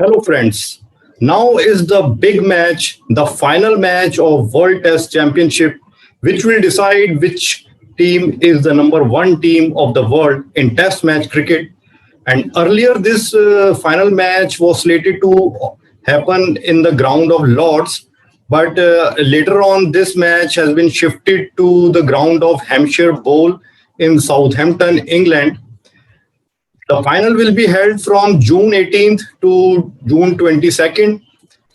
Hello, friends. Now is the big match, the final match of World Test Championship, which will decide which team is the number one team of the world in Test match cricket. And earlier, this final match was slated to happen in the ground of Lords, but later on, this match has been shifted to the ground of Hampshire Bowl in Southampton, England. The final will be held from June 18th to June 22nd,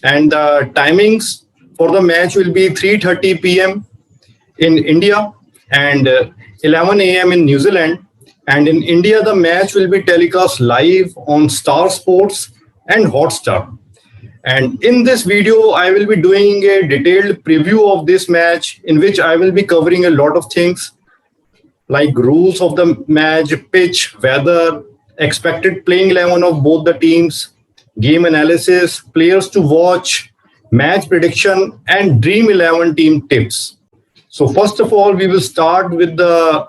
and the timings for the match will be 3:30 p.m. in India and 11 a.m. in New Zealand. And in India, the match will be telecast live on Star Sports and Hotstar. And in this video, I will be doing a detailed preview of this match in which I will be covering a lot of things like rules of the match, pitch, weather, expected playing 11 of both the teams, game analysis, players to watch, match prediction, and Dream 11 team tips. So first of all, we will start with the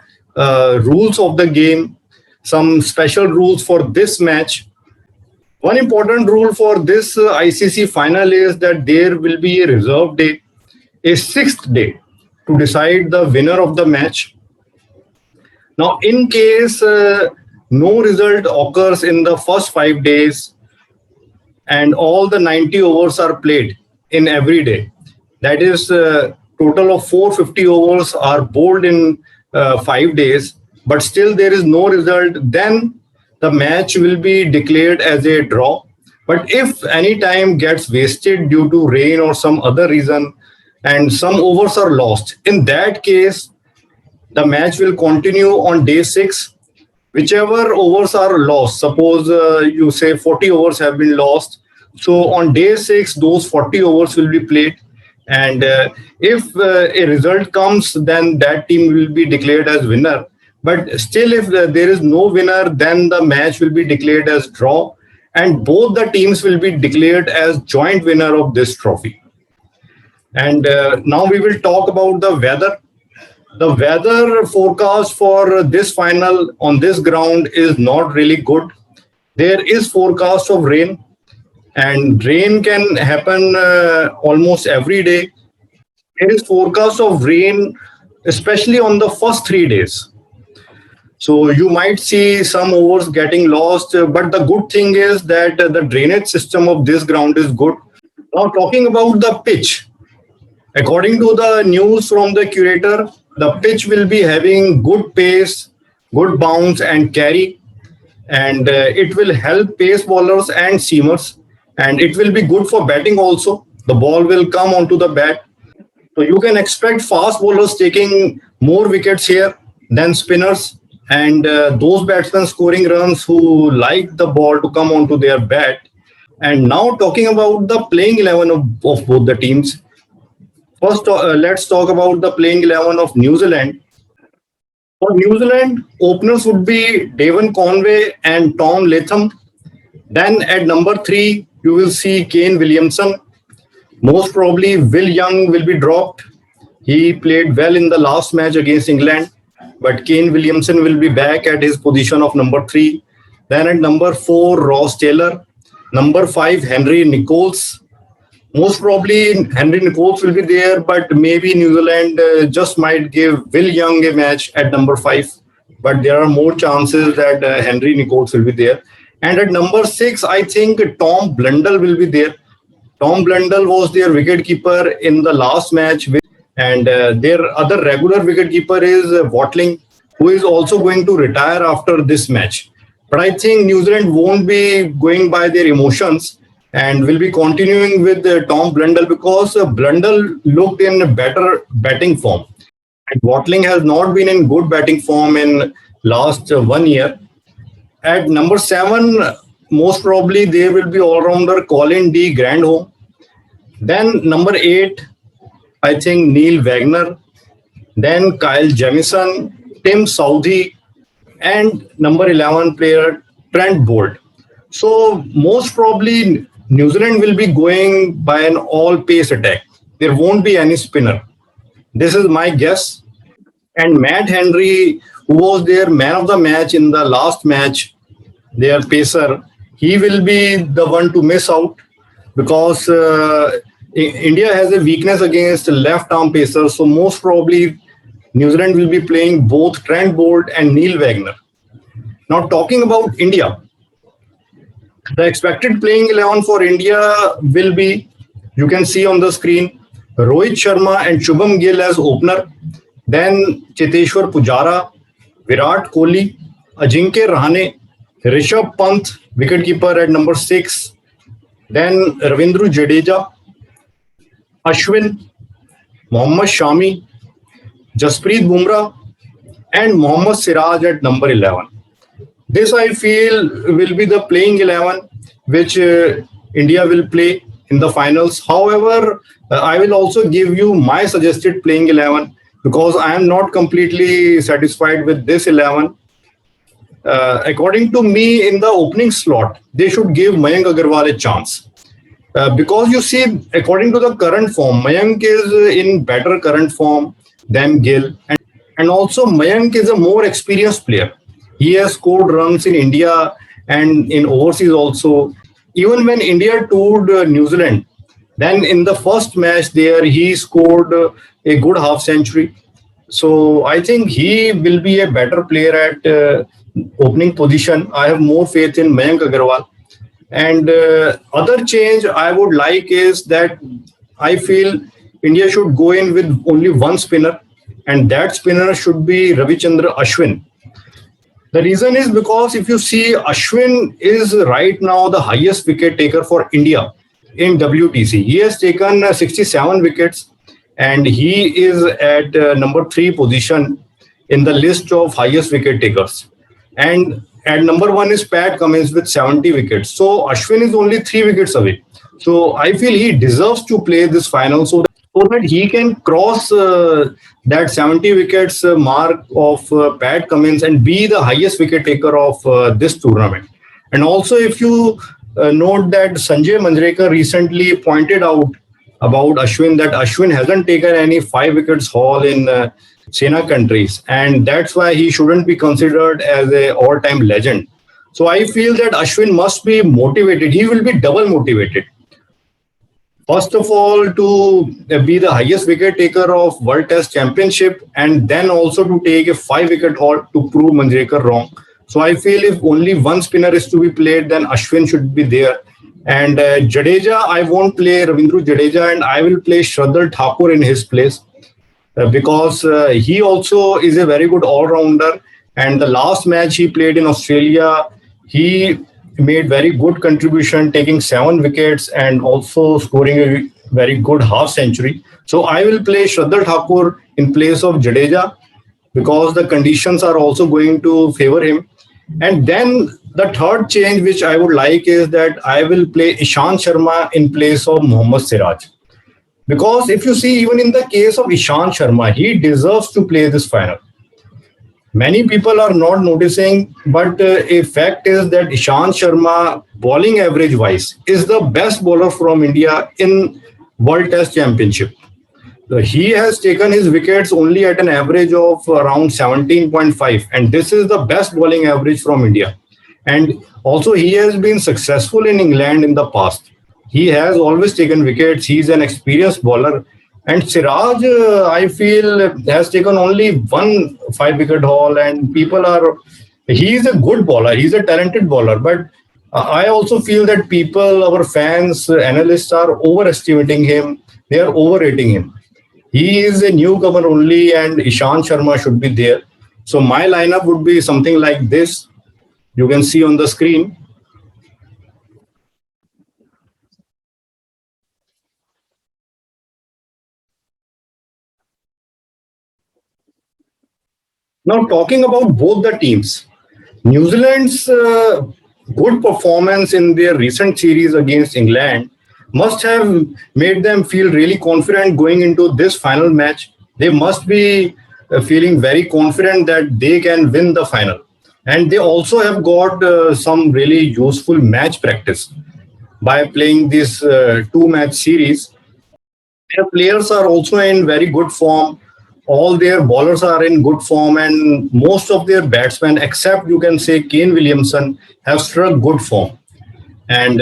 rules of the game, some special rules for this match. One important rule for this ICC final is that there will be a reserve day, a sixth day to decide the winner of the match. Now, in case no result occurs in the first 5 days and all the 90 overs are played in every day, that is total of 450 overs are bowled in 5 days, but still there is no result, then the match will be declared as a draw. But if any time gets wasted due to rain or some other reason and some overs are lost, in that case, the match will continue on day 6. Whichever overs are lost, suppose you say 40 overs have been lost. So on day 6, those 40 overs will be played. And if a result comes, then that team will be declared as winner. But still, if there is no winner, then the match will be declared as draw. And both the teams will be declared as joint winner of this trophy. And now we will talk about the weather. The weather forecast for this final on this ground is not really good. There is forecast of rain, and rain can happen almost every day. There is forecast of rain, especially on the first 3 days. So you might see some overs getting lost, but the good thing is that the drainage system of this ground is good. Now talking about the pitch, according to the news from the curator, the pitch will be having good pace, good bounce and carry, and it will help pace bowlers and seamers, and it will be good for batting also. The ball will come onto the bat. So you can expect fast bowlers taking more wickets here than spinners, and those batsmen scoring runs who like the ball to come onto their bat. And now talking about the playing 11 of both the teams. First, let's talk about the playing 11 of New Zealand. For New Zealand, openers would be Devon Conway and Tom Latham. Then at number 3, you will see Kane Williamson. Most probably, Will Young will be dropped. He played well in the last match against England, but Kane Williamson will be back at his position of number 3. Then at number 4, Ross Taylor. Number 5, Henry Nicholls. Most probably Henry Nicholls will be there, but maybe New Zealand just might give Will Young a match at number 5. But there are more chances that Henry Nicholls will be there. And at number 6, I think Tom Blundell will be there. Tom Blundell was their wicketkeeper in the last match. And their other regular wicketkeeper is Watling, who is also going to retire after this match. But I think New Zealand won't be going by their emotions and will be continuing with Tom Blundell because Blundell looked in better batting form. And Watling has not been in good batting form in last 1 year. At number 7, most probably there will be all-rounder Colin D. Grandhomme. Then number 8, I think Neil Wagner. Then Kyle Jamieson, Tim Southee, and number 11 player Trent Boult. So most probably New Zealand will be going by an all-pace attack. There won't be any spinner. This is my guess. And Matt Henry, who was their man of the match in the last match, their pacer, he will be the one to miss out because India has a weakness against left arm pacers. So most probably New Zealand will be playing both Trent Bolt and Neil Wagner. Now talking about India, the expected playing 11 for India will be, you can see on the screen, Rohit Sharma and Shubham Gill as opener, then Cheteshwar Pujara, Virat Kohli, Ajinkya Rahane, Rishabh Pant, wicketkeeper at number 6, then Ravindra Jadeja, Ashwin, Mohammad Shami, Jasprit Bumrah, and Mohammad Siraj at number 11. This I feel will be the playing 11 which India will play in the finals. However, I will also give you my suggested playing 11 because I am not completely satisfied with this 11. According to me, in the opening slot, they should give Mayank Agarwal a chance. Because you see, according to the current form, Mayank is in better current form than Gill. And also, Mayank is a more experienced player. He has scored runs in India and in overseas also. Even when India toured New Zealand, then in the first match there, he scored a good half century. So I think he will be a better player at opening position. I have more faith in Mayank Agarwal. And other change I would like is that I feel India should go in with only one spinner, and that spinner should be Ravichandra Ashwin. The reason is because if you see, Ashwin is right now the highest wicket taker for India in WTC. He has taken 67 wickets and he is at number 3 position in the list of highest wicket takers. And at number 1 is Pat Cummins with 70 wickets. So Ashwin is only 3 wickets away. So I feel he deserves to play this final so that he can cross that 70 wickets mark of Pat Cummins and be the highest wicket taker of this tournament. And also, if you note that Sanjay Manjrekar recently pointed out about Ashwin that Ashwin hasn't taken any 5 wickets haul in Sena countries, and that's why he shouldn't be considered as a all-time legend. So I feel that Ashwin must be motivated. He will be double motivated. First of all, to be the highest wicket taker of World Test Championship, and then also to take a 5-wicket haul to prove Manjrekar wrong. So I feel if only one spinner is to be played, then Ashwin should be there. And Jadeja, I won't play Ravindra Jadeja, and I will play Shardul Thakur in his place because he also is a very good all-rounder. And the last match he played in Australia, he made very good contribution, taking 7 wickets and also scoring a very good half century. So I will play Shardul Thakur in place of Jadeja because the conditions are also going to favor him. And then the third change which I would like is that I will play Ishant Sharma in place of Mohammad Siraj. Because if you see, even in the case of Ishant Sharma, he deserves to play this final. Many people are not noticing, but a fact is that Ishant Sharma, bowling average wise, is the best bowler from India in World Test Championship. He has taken his wickets only at an average of around 17.5, and this is the best bowling average from India. And also, he has been successful in England in the past. He has always taken wickets. He's an experienced bowler. And Siraj, I feel, has taken only one 5-wicket haul, and he is a good bowler. He's a talented bowler. But I also feel that people, our fans, analysts are overestimating him. They are overrating him. He is a newcomer only, and Ishant Sharma should be there. So my lineup would be something like this. You can see on the screen. Now, talking about both the teams, New Zealand's good performance in their recent series against England must have made them feel really confident going into this final match. They must be feeling very confident that they can win the final. And they also have got some really useful match practice by playing this 2-match series. Their players are also in very good form. All their bowlers are in good form, and most of their batsmen, except you can say Kane Williamson, have struck good form. And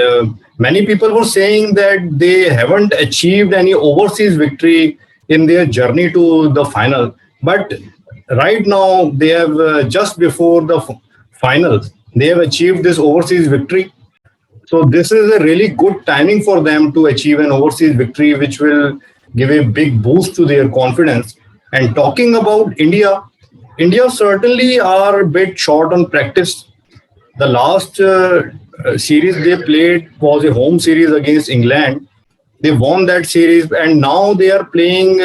many people were saying that they haven't achieved any overseas victory in their journey to the final. But right now, they have just before the finals, they have achieved this overseas victory. So this is a really good timing for them to achieve an overseas victory, which will give a big boost to their confidence. And talking about India, India certainly are a bit short on practice. The last series they played was a home series against England. They won that series, and now they are playing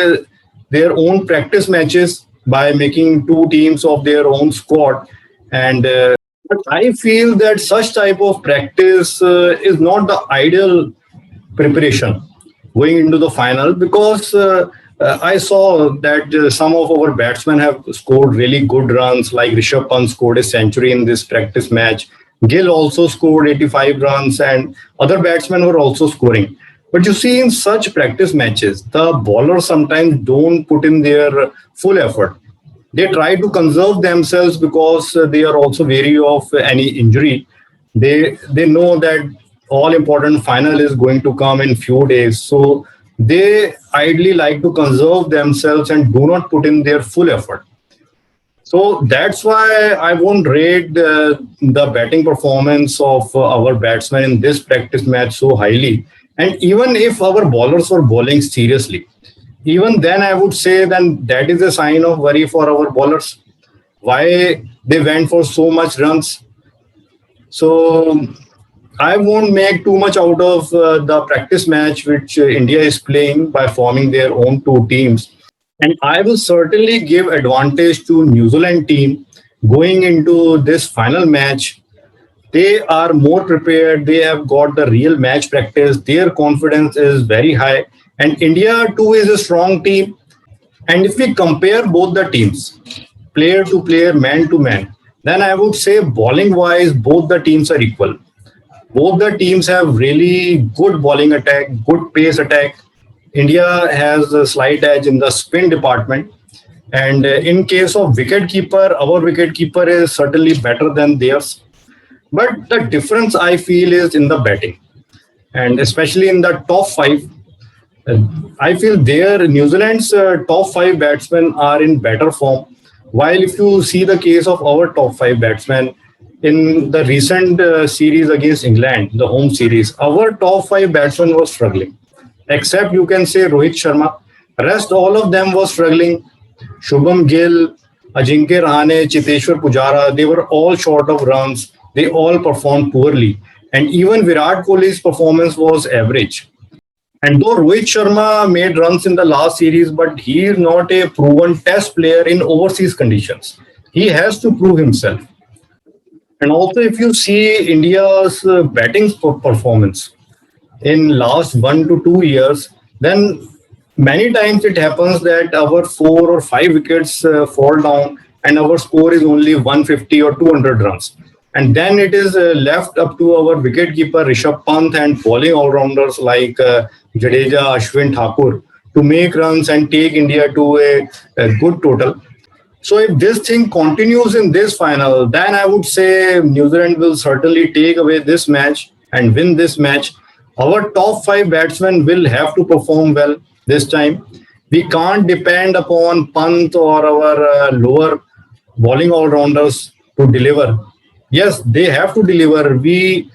their own practice matches by making two teams of their own squad. And but I feel that such type of practice is not the ideal preparation going into the final, because I saw that some of our batsmen have scored really good runs, like Rishabh Pant scored a century in this practice match. Gill also scored 85 runs, and other batsmen were also scoring. But you see, in such practice matches, the bowlers sometimes don't put in their full effort. They try to conserve themselves because they are also wary of any injury. They know that all important final is going to come in few days, so they ideally like to conserve themselves and do not put in their full effort. So that's why I won't rate the batting performance of our batsmen in this practice match so highly. And even if our bowlers were bowling seriously, even then I would say then that is a sign of worry for our bowlers. Why they went for so much runs? So I won't make too much out of the practice match which India is playing by forming their own two teams. And I will certainly give advantage to New Zealand team going into this final match. They are more prepared. They have got the real match practice. Their confidence is very high. And India too is a strong team. And if we compare both the teams, player to player, man to man, then I would say bowling wise, both the teams are equal. Both the teams have really good bowling attack, good pace attack. India has a slight edge in the spin department. And in case of wicketkeeper, our wicketkeeper is certainly better than theirs. But the difference I feel is in the batting, and especially in the top five. I feel there New Zealand's top five batsmen are in better form. While if you see the case of our top five batsmen in the recent series against England, the home series, our top five batsmen were struggling. Except you can say Rohit Sharma. Rest all of them was struggling. Shubham Gill, Ajinkya Rahane, Chiteshwar Pujara, they were all short of runs. They all performed poorly. And even Virat Kohli's performance was average. And though Rohit Sharma made runs in the last series, but he is not a proven test player in overseas conditions. He has to prove himself. And also, if you see India's batting performance in last 1 to 2 years, then many times it happens that our 4 or 5 wickets fall down and our score is only 150 or 200 runs. And then it is left up to our wicketkeeper Rishabh Pant and bowling all-rounders like Jadeja, Ashwin, Thakur to make runs and take India to a good total. So if this thing continues in this final, then I would say New Zealand will certainly take away this match and win this match. Our top five batsmen will have to perform well this time. We can't depend upon Pant or our lower bowling all-rounders to deliver. Yes, they have to deliver. We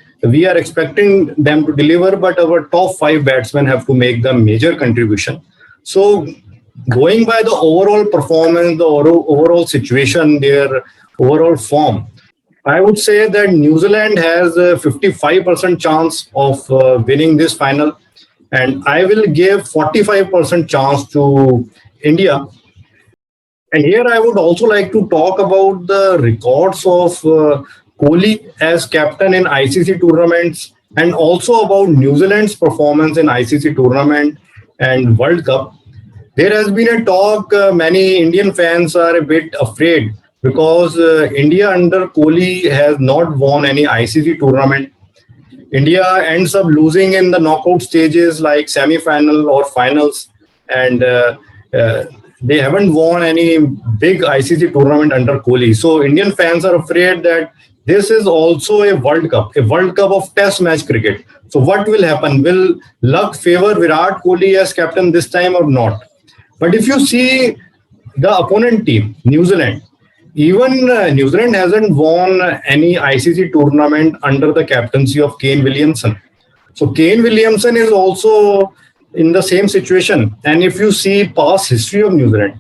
are expecting them to deliver, but our top five batsmen have to make the major contribution. So going by the overall performance, the overall situation, their overall form, I would say that New Zealand has a 55% chance of winning this final, and I will give 45% chance to India. And here I would also like to talk about the records of Kohli as captain in ICC tournaments, and also about New Zealand's performance in ICC tournament and World Cup. There has been a talk, many Indian fans are a bit afraid because India under Kohli has not won any ICC tournament. India ends up losing in the knockout stages like semi-final or finals, and they haven't won any big ICC tournament under Kohli. So Indian fans are afraid that this is also a World Cup of Test match cricket. So what will happen? Will luck favor Virat Kohli as captain this time or not? But if you see the opponent team, New Zealand, even New Zealand hasn't won any ICC tournament under the captaincy of Kane Williamson. So Kane Williamson is also in the same situation. And if you see past history of New Zealand,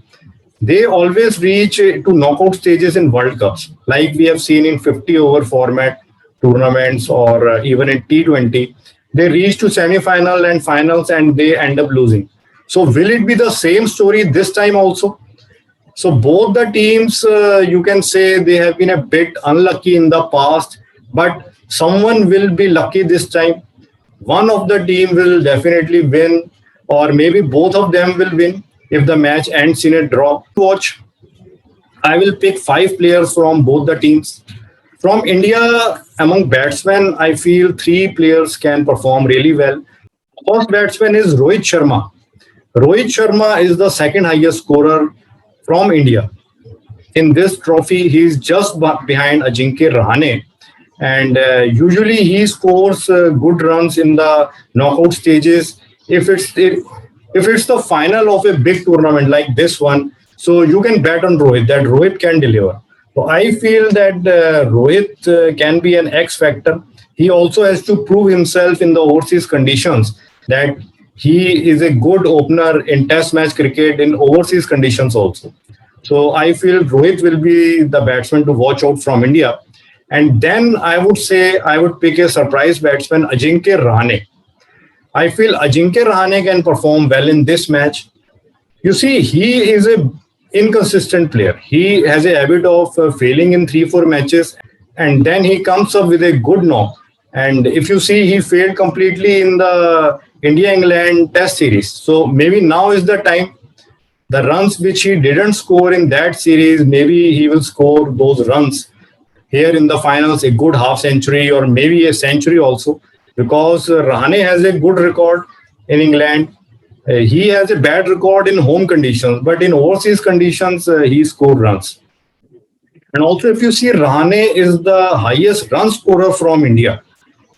they always reach to knockout stages in World Cups, like we have seen in 50 over format tournaments or even in T20. They reach to semi-final and finals and they end up losing. So will it be the same story this time also? So both the teams, you can say they have been a bit unlucky in the past, but someone will be lucky this time. One of the team will definitely win, or maybe both of them will win if the match ends in a draw. Watch, I will pick five players from both the teams. From India, among batsmen, I feel three players can perform really well. First batsman is Rohit Sharma. Rohit Sharma is the second highest scorer from India. In this trophy, he is just behind Ajinkya Rahane. And usually he scores good runs in the knockout stages. If it's the final of a big tournament like this one, so you can bet on Rohit that Rohit can deliver. So I feel that Rohit can be an X factor. He also has to prove himself in the overseas conditions that he is a good opener in Test match cricket in overseas conditions also. So I feel Rohit will be the batsman to watch out from India. And then I would say I would pick a surprise batsman, Ajinkya Rahane. I feel Ajinkya Rahane can perform well in this match. You see, he is a inconsistent player. He has a habit of failing in 3-4 matches, and then he comes up with a good knock. And if you see, he failed completely in the India-England Test series. So maybe now is the time. The runs which he didn't score in that series, maybe he will score those runs here in the finals, a good half century or maybe a century also, because Rahane has a good record in England. He has a bad record in home conditions, but in overseas conditions, he scored runs. And also, if you see, Rahane is the highest run scorer from India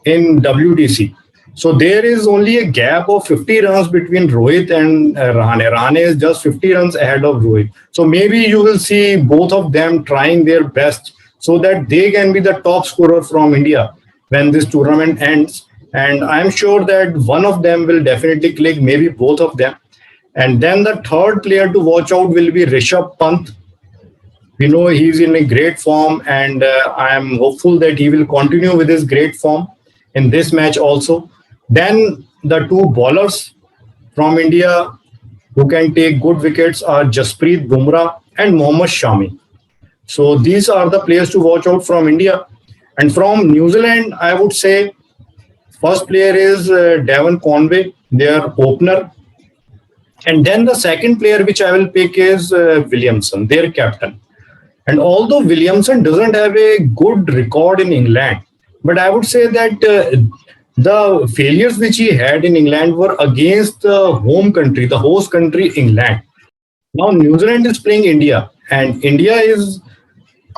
in WTC. So there is only a gap of 50 runs between Rohit and Rahane. Rahane is just 50 runs ahead of Rohit. So maybe you will see both of them trying their best so that they can be the top scorer from India when this tournament ends. And I'm sure that one of them will definitely click, maybe both of them. And then the third player to watch out will be Rishabh Pant. We know he's in a great form, and I am hopeful that he will continue with his great form in this match also. Then the two bowlers from India who can take good wickets are Jasprit Bumrah and Mohammad Shami. So these are the players to watch out from India. And from New Zealand, I would say first player is Devon Conway, their opener. And then the second player which I will pick is Williamson, their captain. And although Williamson doesn't have a good record in England, but I would say that the failures which he had in England were against the home country, the host country, England. Now New Zealand is playing India, and India is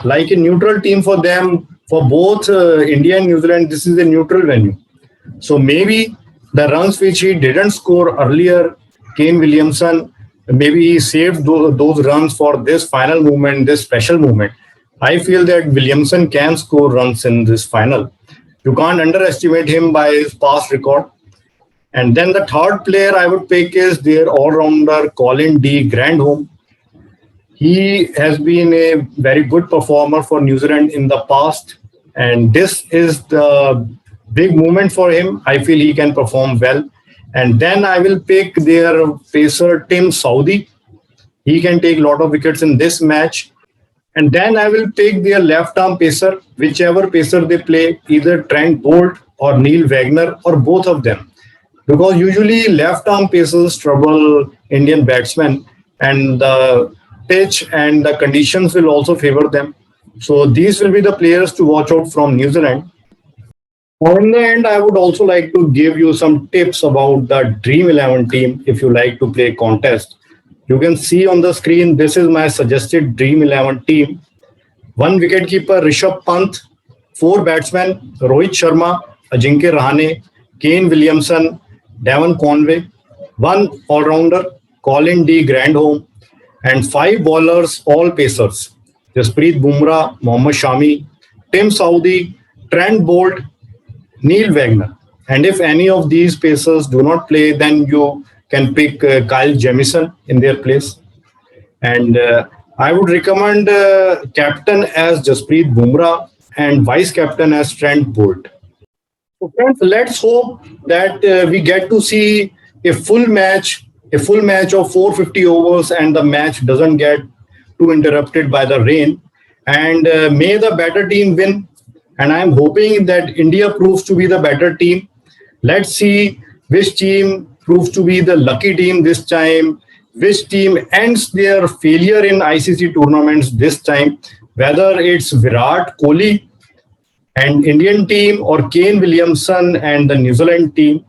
like a neutral team for them. For both India and New Zealand, this is a neutral venue. So maybe the runs which he didn't score earlier, Kane Williamson, maybe he saved those runs for this final moment, this special moment. I feel that Williamson can score runs in this final. You can't underestimate him by his past record. And then the third player I would pick is their all-rounder Colin D. Grandhome. He has been a very good performer for New Zealand in the past. And this is the big moment for him. I feel he can perform well. And then I will pick their pacer Tim Southee. He can take a lot of wickets in this match. And then I will pick their left-arm pacer, whichever pacer they play, either Trent Bolt or Neil Wagner or both of them. Because usually left-arm pacers trouble Indian batsmen, and the pitch and the conditions will also favor them. So these will be the players to watch out from New Zealand. In the end, I would also like to give you some tips about the Dream 11 team if you like to play contest. You can see on the screen, this is my suggested Dream 11 team. One wicketkeeper, Rishabh Pant. 4 batsmen, Rohit Sharma, Ajinkya Rahane, Kane Williamson, Devon Conway, 1 all-rounder, Colin D. Grandhome, and 5 bowlers, all pacers. Jasprit Bumrah, Mohammad Shami, Tim Southee, Trent Bolt, Neil Wagner. And if any of these pacers do not play, then you can pick Kyle Jamieson in their place. And I would recommend captain as Jasprit Bumrah and vice captain as Trent Bolt. So friends, let's hope that we get to see a full match of 450 overs, and the match doesn't get too interrupted by the rain. And may the better team win. And I'm hoping that India proves to be the better team. Let's see which team proves to be the lucky team this time, which team ends their failure in ICC tournaments this time, whether it's Virat Kohli and Indian team or Kane Williamson and the New Zealand team.